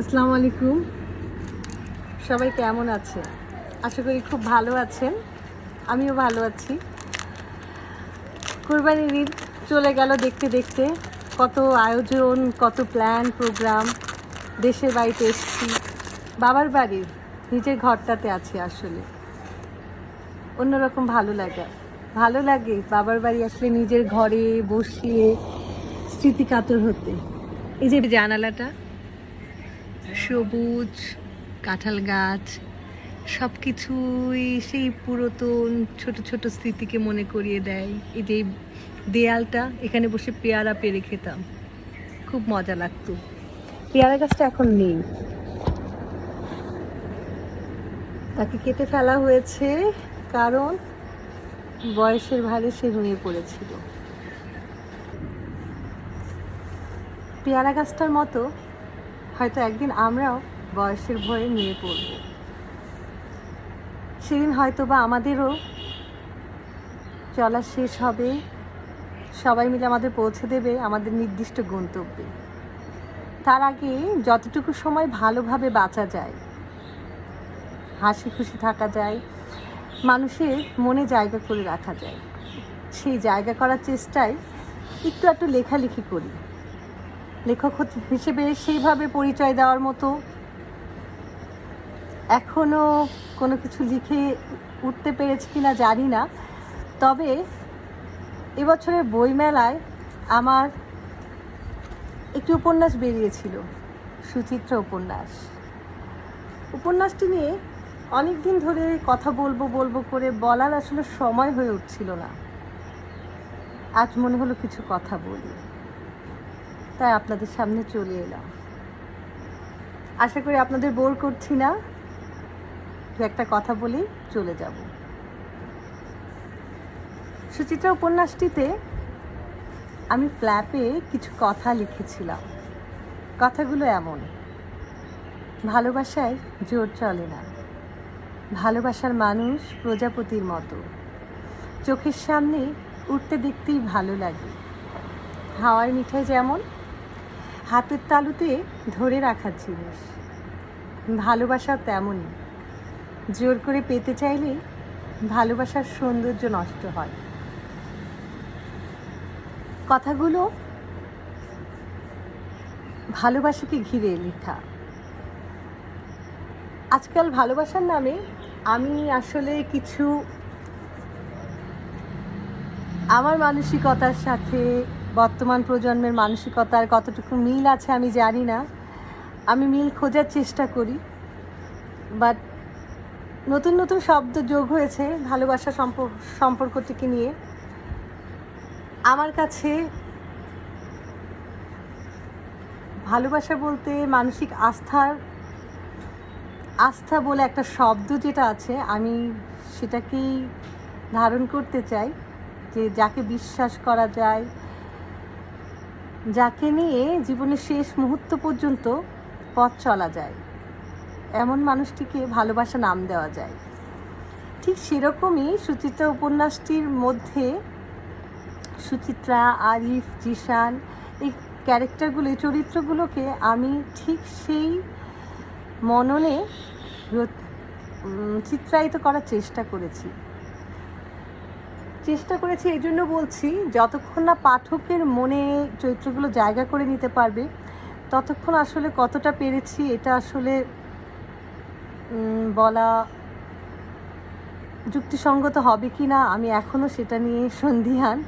আসসালামু আলাইকুম। সবাই কেমন আছে? আশা করি খুব ভালো আছেন। আমিও ভালো আছি। কোরবানির ঈদ চলে গেল দেখতে দেখতে। কত আয়োজন, কত প্ল্যান প্রোগ্রাম। দেশের বাড়িতে এসেছি, বাবার বাড়ির নিজের ঘরটাতে আছি। আসলে অন্যরকম ভালো লাগে বাবার বাড়ি আসলে নিজের ঘরে বসিয়ে স্মৃতিকাতর হতে। এই যে জানালাটা, সবুজ কাঁঠাল গাছ, সব কিছুই সেই পুরাতন ছোট ছোট স্মৃতিকে মনে করিয়ে দেয়। এই যে দেয়ালটা, এখানে বসে পেয়ারা পেরে খেতাম, খুব মজা লাগতো। পেয়ারা গাছটা এখন নেই, তাকে কেটে ফেলা হয়েছে, কারণ বয়সের ভারে সে নুয়ে পড়েছিল। পেয়ারা গাছটার মতো হয়তো একদিন আমরাও বয়সের ভয়ে নুয়ে পড়ব। সেদিন হয়তো বা আমাদেরও চলা শেষ হবে, সবাই মিলে আমাদের পৌঁছে দেবে আমাদের নির্দিষ্ট গন্তব্যে। তার আগে যতটুকু সময় ভালোভাবে বাঁচা যায়, হাসি খুশি থাকা যায়, মানুষের মনে জায়গা করে রাখা যায়, সেই জায়গা করার চেষ্টায় একটু লেখালেখি করি। লেখক হিসেবে সেইভাবে পরিচয় দেওয়ার মতো এখনও কোনো কিছু লিখে উঠতে পেরেছি কি না জানি না। তবে এবছরের বইমেলায় আমার একটি উপন্যাস বেরিয়েছিল, সুচিত্রা উপন্যাসটি নিয়ে অনেক দিন ধরে কথা বলবো করে বলার আসলে সময় হয়ে উঠছিল না। আজ মনে হলো কিছু কথা বলি, তাই আপনাদের সামনে চলে এলাম। আশা করি আপনাদের বোর করছি না, দু একটা কথা বলেই চলে যাব। সুচিত্রা উপন্যাসটিতে আমি ফ্ল্যাপে কিছু কথা লিখেছিলাম। কথাগুলো এমন: ভালোবাসায় জোর চলে না, ভালোবাসার মানুষ প্রজাপতির মতো, চোখের সামনে উঠতে দেখতেই ভালো লাগে। হাওয়ার মিঠাই যেমন হাতের তালুতে ধরে রাখার জিনিস, ভালোবাসা তেমনই, জোর করে পেতে চাইলে ভালোবাসার সৌন্দর্য নষ্ট হয়। কথাগুলো ভালোবাসাকে ঘিরে লেখা। আজকাল ভালোবাসার নামে আমি আসলে কিছু আমার মানসিকতার সাথে বর্তমান প্রজন্মের মানসিকতার কতটুকু মিল আছে আমি জানি না। আমি মিল খোঁজার চেষ্টা করি, বাট নতুন নতুন শব্দ যোগ হয়েছে ভালোবাসা সম্পর্কটিকে নিয়ে। আমার কাছে ভালোবাসা বলতে মানসিক আস্থা বলে একটা শব্দ যেটা আছে, আমি সেটাকেই ধারণ করতে চাই। যে যাকে বিশ্বাস করা যায়, যাকে নিয়ে জীবনের শেষ মুহূর্ত পর্যন্ত পথ চলা যায়, এমন মানুষটিকে ভালোবাসা নাম দেওয়া যায়। ঠিক সেরকমই সুচিত্রা উপন্যাসটির মধ্যে সুচিত্রা, আরিফ, জিশান, এই ক্যারেক্টারগুলো, এই চরিত্রগুলোকে আমি ঠিক সেই মননে চিত্রায়িত করার চেষ্টা করেছি। এই জন্য বলছি, যতক্ষণ না পাঠকের মনে চরিত্রগুলো জায়গা করে নিতে পারবে, ততক্ষণ আসলে কতটা পেরেছি এটা আসলে বলা যুক্তিসঙ্গত হবে কি না, আমি এখনও সেটা নিয়ে সন্দিহান।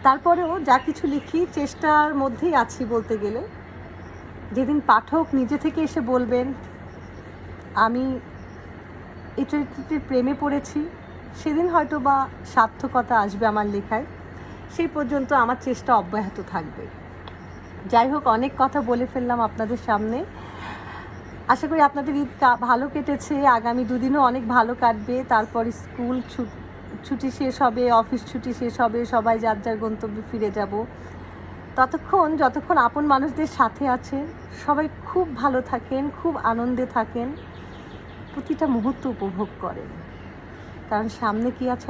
তারপরেও যা কিছু লিখি চেষ্টার মধ্যেই আছি বলতে গেলে। যেদিন পাঠক নিজে থেকে এসে বলবেন আমি এই চরিত্রটির প্রেমে পড়েছি, সেদিন হয়তো বা সার্থকতা আসবে আমার লেখায়। সেই পর্যন্ত আমার চেষ্টা অব্যাহত থাকবে। যাই হোক, অনেক কথা বলে ফেললাম আপনাদের সামনে। আশা করি আপনাদের ঈদ ভালো কেটেছে, আগামী দুদিনও অনেক ভালো কাটবে। তারপর স্কুল ছুটি শেষ হবে, অফিস ছুটি শেষ হবে, সবাই যার যার গন্তব্যে ফিরে যাব। যতক্ষণ আপন মানুষদের সাথে আছেন, সবাই খুব ভালো থাকেন, খুব আনন্দে থাকেন, প্রতিটা মুহূর্ত উপভোগ করেন, কারণ সামনে কি আছে